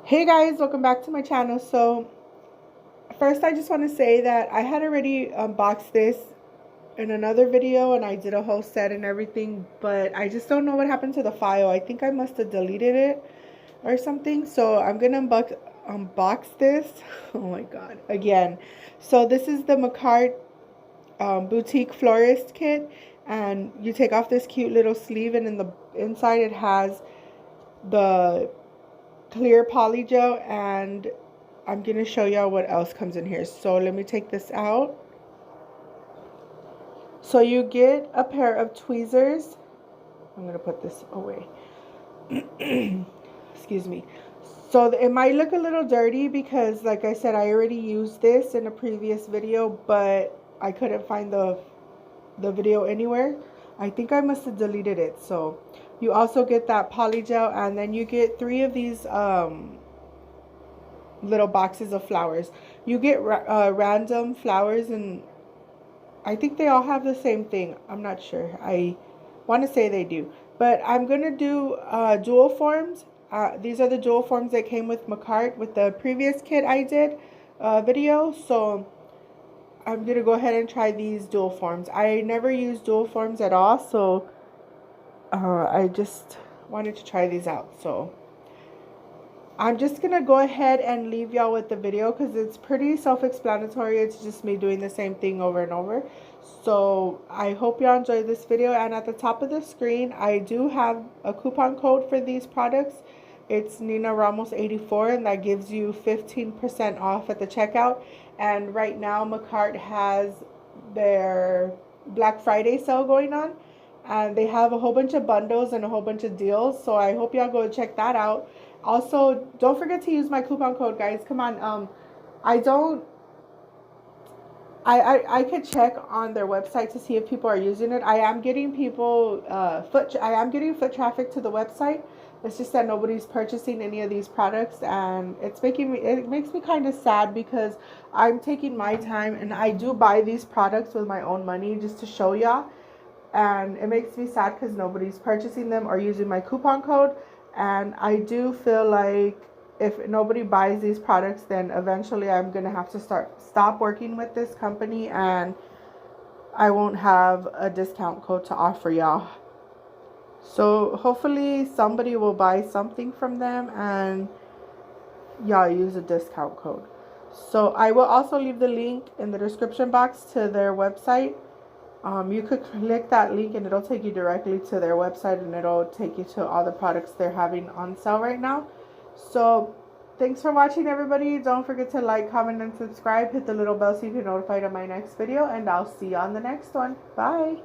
Hey guys, welcome back to my channel. So first I just want to say that I had already unboxed this in another video and I did a whole set and everything, but I just don't know what happened to the file. I think I must have deleted it or something. So I'm gonna unbox this. Oh my god, again. So this is the Makartt boutique florist kit, and you take off this cute little sleeve, and in the inside it has the clear poly gel, and I'm gonna show y'all what else comes in here. So let me take this out. So you get a pair of tweezers. I'm gonna put this away. Excuse me. So it might look a little dirty because, like I said, I already used this in a previous video, but I couldn't find the video anywhere. I think I must have deleted it. So you also get that poly gel, and then you get 3 of these little boxes of flowers. You get random flowers, and I think they all have the same thing. I'm not sure. I want to say they do, but I'm gonna do jewel forms. These are the jewel forms that came with Makartt with the previous kit I did video. So I'm gonna go ahead and try these jewel forms. I never used jewel forms at all, so I just wanted to try these out. So I'm just gonna go ahead and leave y'all with the video because it's pretty self-explanatory. It's just me doing the same thing over and over. So I hope y'all enjoyed this video, and at the top of the screen I do have a coupon code for these products. It's Nina Ramos 84, and that gives you 15% off at the checkout. And right now Makartt has their Black Friday sale going on, and they have a whole bunch of bundles and a whole bunch of deals. So I hope y'all go check that out. Also, don't forget to use my coupon code, guys. Come on. I could check on their website to see if people are using it. I am getting foot traffic to the website. It's just that nobody's purchasing any of these products, and it makes me kind of sad because I'm taking my time and I do buy these products with my own money just to show y'all, and it makes me sad because nobody's purchasing them or using my coupon code. And I do feel like if nobody buys these products, then eventually I'm gonna have to stop working with this company, and I won't have a discount code to offer y'all. So hopefully somebody will buy something from them and y'all use a discount code. So I will also leave the link in the description box to their website. You could click that link and it'll take you directly to their website, and it'll take you to all the products they're having on sale right now. So thanks for watching, everybody. Don't forget to like, comment, and subscribe. Hit the little bell so you can get notified of my next video, and I'll see you on the next one. Bye.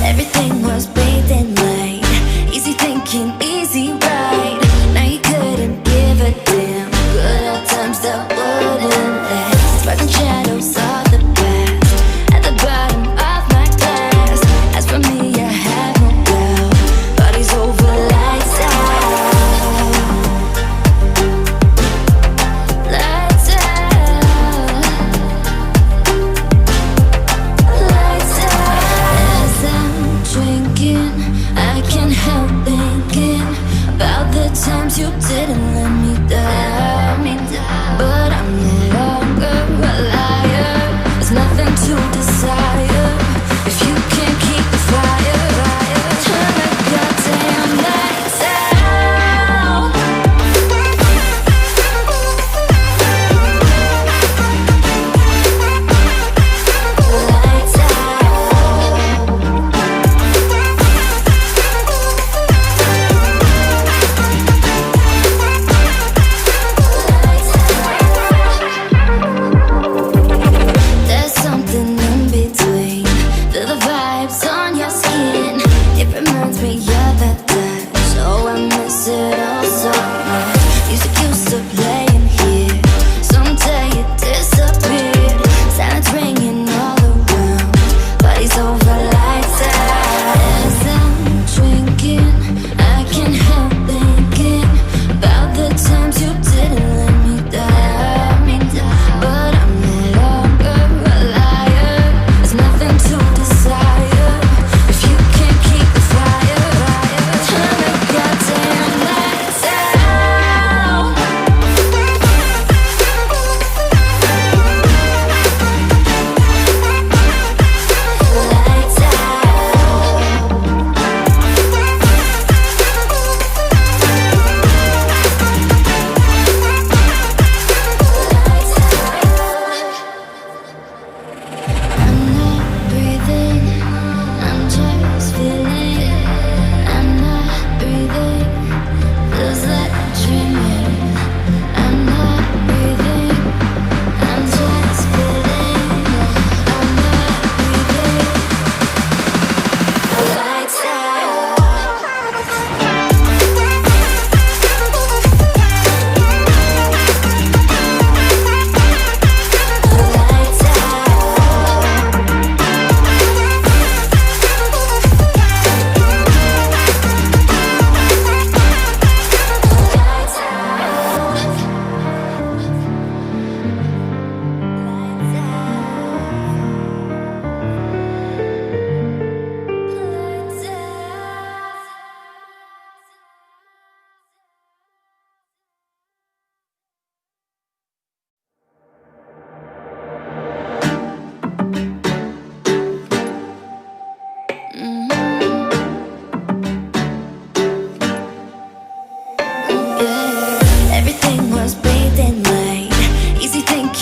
Everything was bathed in light, easy thinking, easy ride. Now you couldn't give a damn. Good old times that wouldn't last. Sparking shadows of the past at the bottom of my glass. As for me, I had no doubt,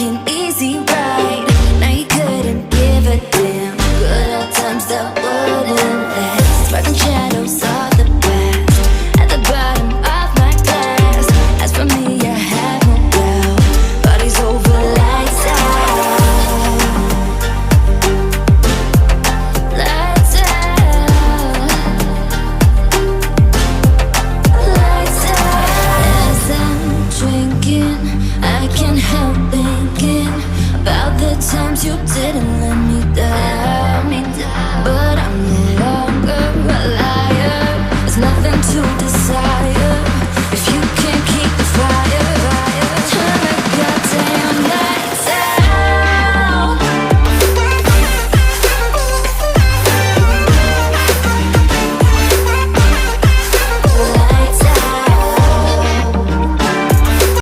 thinking